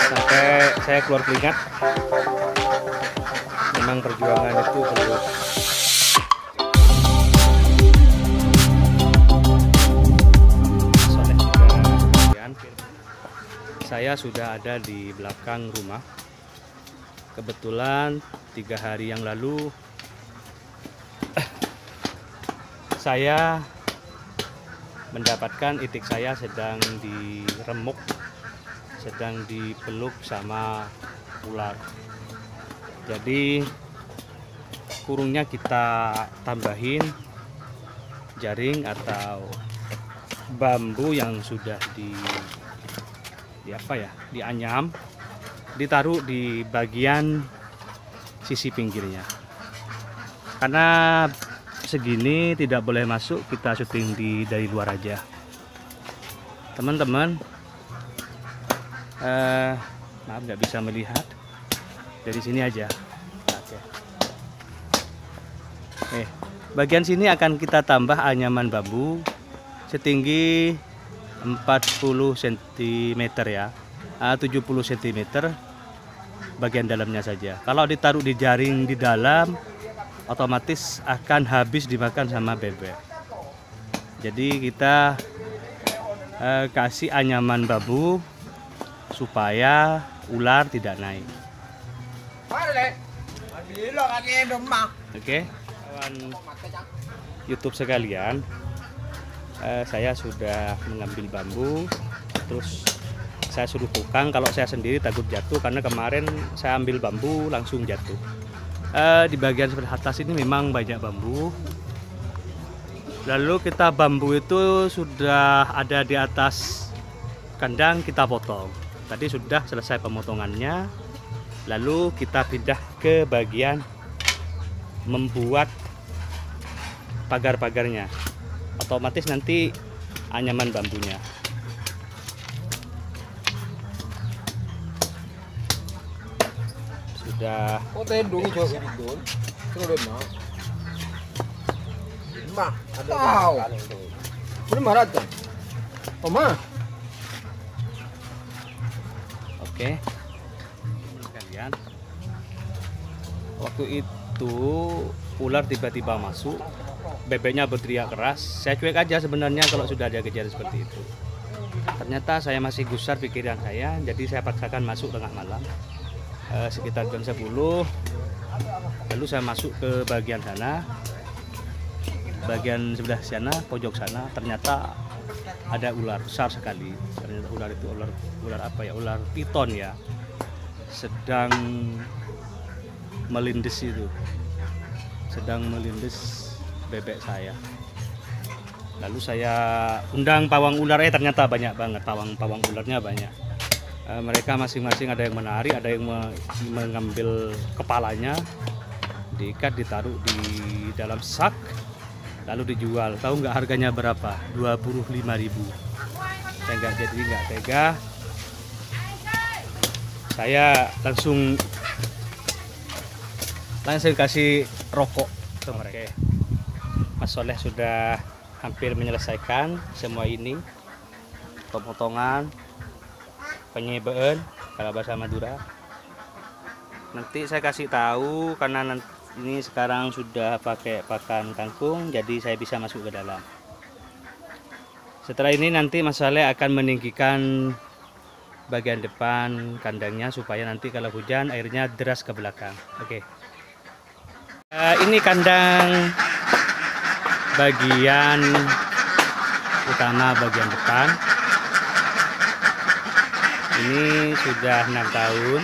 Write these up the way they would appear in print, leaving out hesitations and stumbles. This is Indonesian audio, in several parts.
Sampai saya keluar keringat. Memang perjuangan itu perlu. Saya sudah ada di belakang rumah. Kebetulan 3 hari yang lalu saya mendapatkan itik saya sedang diremuk, sedang dipeluk sama ular. Jadi kurungnya kita tambahin jaring atau bambu yang sudah dianyam, ditaruh di bagian sisi pinggirnya. Karena segini tidak boleh masuk, kita syuting dari luar aja. Teman-teman, maaf nggak bisa melihat dari sini aja. Oke. Bagian sini akan kita tambah anyaman bambu setinggi 40 cm ya, 70 cm bagian dalamnya saja. Kalau ditaruh di jaring di dalam, otomatis akan habis dimakan sama bebek. Jadi kita kasih anyaman bambu supaya ular tidak naik. Oke, kawan YouTube sekalian, saya sudah mengambil bambu, terus saya suruh tukang. Kalau saya sendiri takut jatuh, karena kemarin saya ambil bambu langsung jatuh. Di bagian sebelah atas ini memang banyak bambu. Lalu bambu itu sudah ada di atas kandang, kita potong. Tadi sudah selesai pemotongannya. Lalu kita pindah ke bagian membuat pagar-pagarnya. Otomatis nanti anyaman bambunya. Sudah. Oke. Kalian. Waktu itu ular tiba-tiba masuk. Bebeknya berteriak keras. Saya cuek aja sebenarnya kalau sudah ada kejadian seperti itu. Ternyata saya masih gusar pikiran saya, jadi saya paksakan masuk tengah malam, sekitar jam 10. Lalu saya masuk ke bagian sana, bagian sebelah sana, pojok sana. Ternyata ada ular besar sekali. Ternyata ular itu ular apa ya? Ular piton ya. Sedang melindes itu. Sedang melindes bebek saya. Lalu saya undang pawang ular, ternyata banyak banget pawang ularnya banyak. Mereka masing-masing ada yang menari, ada yang mengambil kepalanya, diikat, ditaruh di dalam sak, lalu dijual. Tahu nggak harganya berapa? 25.000. Saya nggak tega. Saya langsung kasih rokok ke mereka. Mas Soleh sudah hampir menyelesaikan semua ini, pemotongan, penyebaan kalau bahasa Madura. Nanti saya kasih tahu, karena ini sekarang sudah pakai pakan kangkung, jadi saya bisa masuk ke dalam. Setelah ini nanti Mas Soleh akan meninggikan bagian depan kandangnya supaya nanti kalau hujan airnya deras ke belakang. Oke. Ini kandang bagian utama, bagian depan. Ini sudah 6 tahun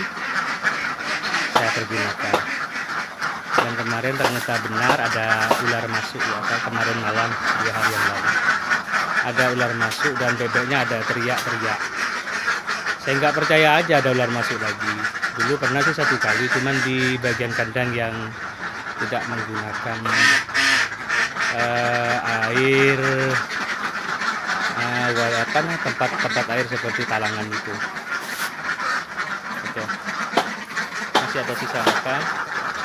saya pergunakan, dan kemarin ternyata benar ada ular masuk ya. Kemarin malam, 2 hari yang lalu, ada ular masuk dan bebeknya ada teriak-teriak. Saya nggak percaya aja ada ular masuk lagi. Dulu pernah sih 1 kali, cuman di bagian kandang yang tidak menggunakan air, tempat air seperti talangan itu. Oke. Masih ada sisa makan,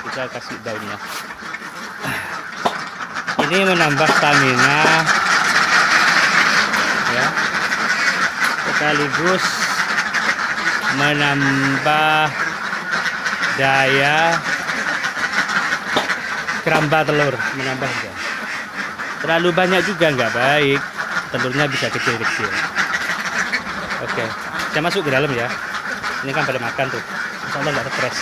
kita kasih daunnya. Ini menambah stamina ya. sekaligus menambah daya keramba telur, menambah ya. Terlalu banyak juga nggak baik, telurnya bisa kecil-kecil. Oke, saya masuk ke dalam ya. Ini kan pada makan tuh, insya Allah nggak stres.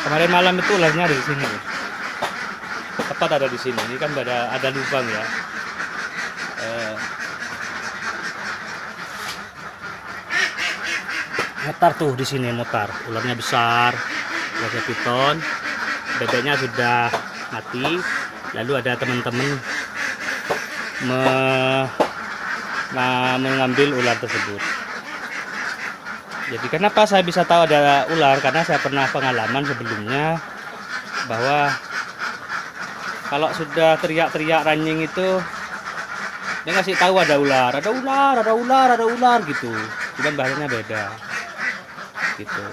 Kemarin malam itu ularnya ada di sini, tepat ada di sini. Ini kan ada lubang ya. Mutar tuh di sini, mutar. Ularnya besar, ular piton. Bebeknya sudah mati. Lalu ada teman-teman mengambil ular tersebut. Jadi kenapa saya bisa tahu ada ular? Karena saya pernah pengalaman sebelumnya bahwa kalau sudah teriak-teriak ranjing itu dia ngasih tahu ada ular, ada ular, ada ular, ada ular gitu. Cuman bahasanya beda. Gitu.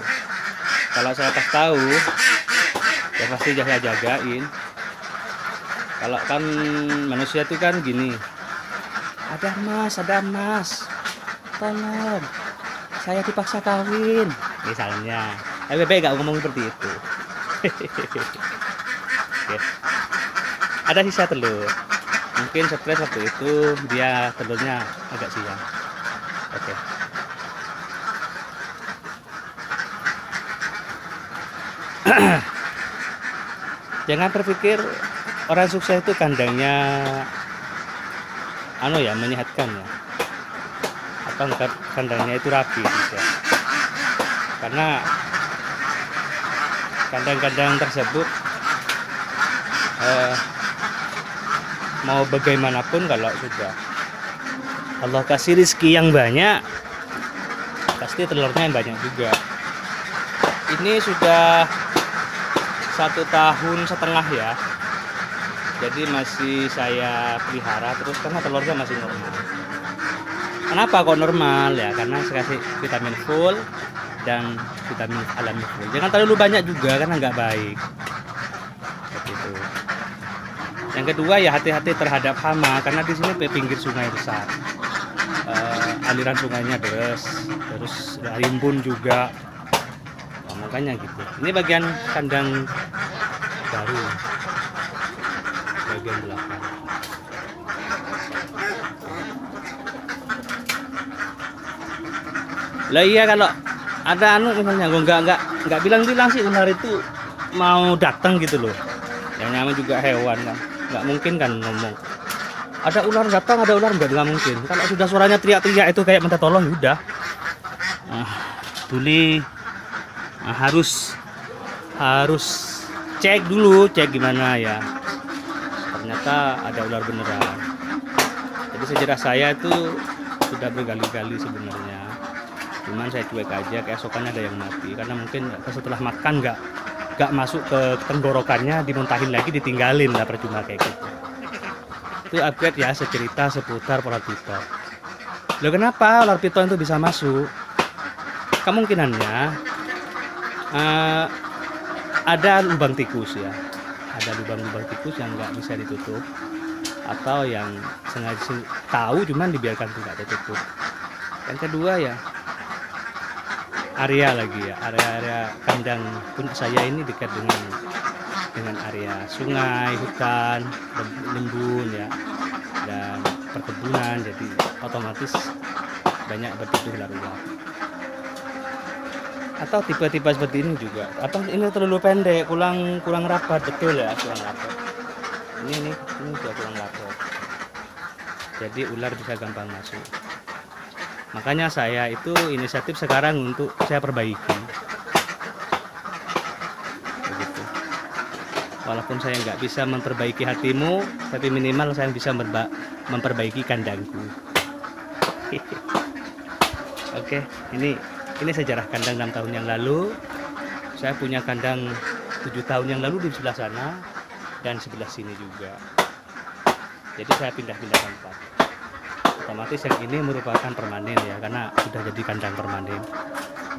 Kalau saya pas tahu, ya pasti saya jagain. Kalau kan manusia itu kan gini, ada mas, tolong, saya dipaksa kawin, misalnya. Bebek nggak ngomong seperti itu. Oke. Ada sisa telur. Mungkin stres waktu itu dia telurnya agak siang. Oke. Jangan terpikir orang sukses itu kandangnya menyehatkan ya, atau kandangnya itu rapi gitu ya. Karena kandang-kandang tersebut mau bagaimanapun kalau sudah Allah kasih rezeki yang banyak, pasti telurnya yang banyak juga. Ini sudah 1,5 tahun ya, jadi masih saya pelihara terus karena telurnya masih normal. Kenapa kok normal ya? Karena saya kasih vitamin full dan vitamin alami full. Jangan terlalu banyak juga karena nggak baik. Begitu. Yang kedua ya hati-hati terhadap hama karena di sini pinggir sungai besar, aliran sungainya deras, terus rimbun juga. Makanya gitu. Ini bagian kandang baru, bagian belakang. Lah iya, kalau ada misalnya nggak bilang-bilang sih ular itu mau datang gitu loh. Yang namanya juga hewan kan, nggak mungkin kan ngomong ada ular datang, ada ular nggak mungkin. Kalau sudah suaranya teriak-teriak itu kayak minta tolong, udah. Tuli harus cek dulu, cek gimana ya. Ternyata ada ular beneran. Jadi sejarah saya itu sudah berkali-kali sebenarnya. Cuman saya cuek aja, keesokannya ada yang mati karena mungkin setelah makan nggak masuk ke tenggorokannya, dimuntahin lagi, ditinggalin lah, percuma kayak gitu. Itu upgrade ya, secerita seputar ular piton. Loh, kenapa ular piton itu bisa masuk? Kemungkinannya ada lubang tikus ya, ada lubang-lubang tikus yang nggak bisa ditutup, atau yang sengaja tahu cuman dibiarkan tidak tertutup. Yang kedua ya area kandang punya saya ini dekat dengan area sungai, hutan, lembun ya, dan perkebunan, jadi otomatis banyak berteduh ular-ular. Atau tipe-tipe seperti ini juga, atau ini terlalu pendek, kurang rapat, betul ya, kurang rapat. Ini juga kurang rapat, jadi ular bisa gampang masuk. Makanya saya itu inisiatif sekarang untuk saya perbaiki. Begitu. Walaupun saya nggak bisa memperbaiki hatimu, tapi minimal saya bisa memperbaiki kandangku. Oke, ini sejarah kandang 6 tahun yang lalu. Saya punya kandang 7 tahun yang lalu di sebelah sana dan sebelah sini juga. Jadi saya pindah-pindah tempat. Otomatis yang ini merupakan permanen ya, karena sudah jadi kandang permanen.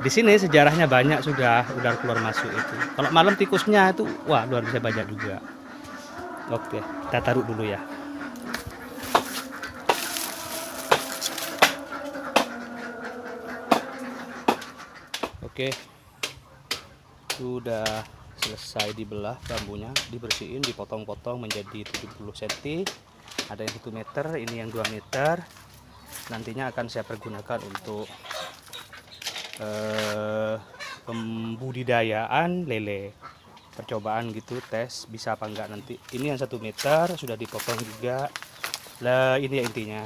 Di sini sejarahnya banyak, sudah ular keluar masuk itu. Kalau malam tikusnya itu wah luar biasa banyak juga. Oke, kita taruh dulu ya. Oke, sudah selesai dibelah bambunya, dibersihin, dipotong-potong menjadi 70 cm. Ada yang 1 meter, ini yang 2 meter. Nantinya akan saya pergunakan untuk pembudidayaan lele. Percobaan gitu, tes bisa apa enggak nanti. Ini yang 1 meter sudah dipotong juga. Lah, ini ya intinya.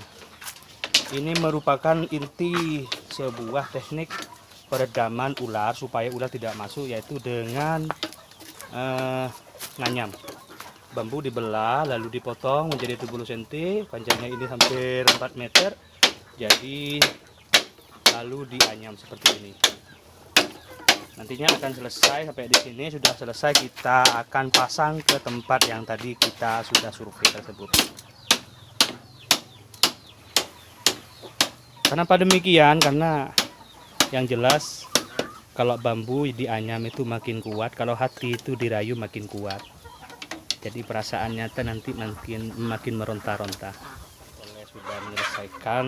Ini merupakan inti sebuah teknik peredaman ular supaya ular tidak masuk, yaitu dengan nganyam. Bambu dibelah lalu dipotong menjadi 70 cm, panjangnya ini hampir 4 meter. Jadi lalu dianyam seperti ini. Nantinya akan selesai. Sampai di sini sudah selesai, kita akan pasang ke tempat yang tadi kita sudah survei tersebut. Kenapa demikian? Karena yang jelas kalau bambu dianyam itu makin kuat, kalau hati itu dirayu makin kuat. Jadi perasaan nyata nanti makin meronta-ronta. Oleh sudah menyelesaikan